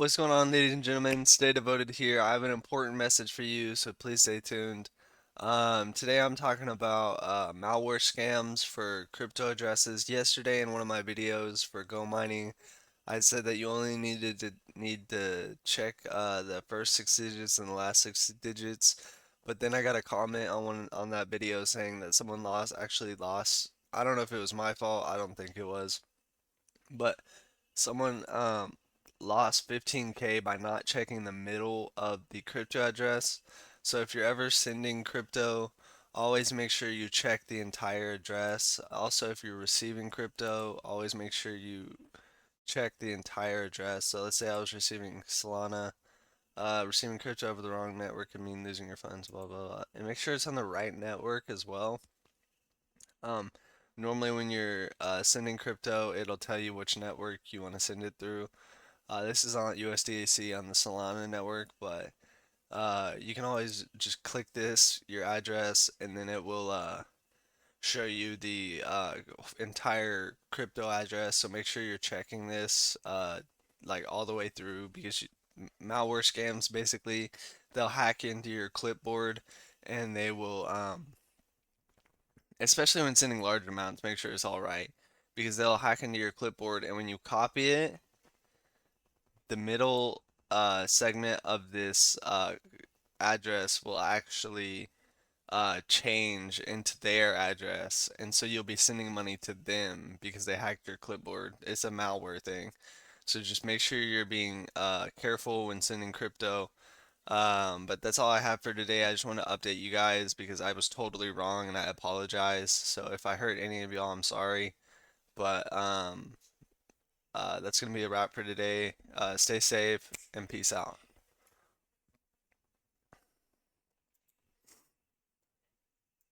What's going on, ladies and gentlemen? Stay devoted here. I have an important message for you, so please stay tuned. Today I'm talking about malware scams for crypto addresses. Yesterday in one of my videos for Go mining, I said that you only need to check the first 6 digits and the last 6 digits. But then I got a comment on that video saying that someone actually lost. I don't know if it was my fault. I don't think it was, but someone lost 15K by not checking the middle of the crypto address. So if you're ever sending crypto, always make sure you check the entire address. Also, if you're receiving crypto, always make sure you check the entire address. So let's say I was receiving Solana. Receiving crypto over the wrong network could mean losing your funds, blah, blah, blah. And make sure it's on the right network as well. Um, Normally when you're sending crypto, it'll tell you which network you want to send it through. This is on USDC on the Solana network, but you can always just click this, your address, and then it will show you the entire crypto address. So make sure you're checking this like all the way through because malware scams basically they'll hack into your clipboard and they will especially when sending large amounts, make sure it's all right because they'll hack into your clipboard and when you copy it the middle segment of this address will actually change into their address, and so you'll be sending money to them because they hacked your clipboard. It's a malware thing. So just make sure you're being careful when sending crypto. But that's all I have for today. I just want to update you guys because I was totally wrong and I apologize. So if I hurt any of y'all, I'm sorry. But that's gonna be a wrap for today. Stay safe and peace out.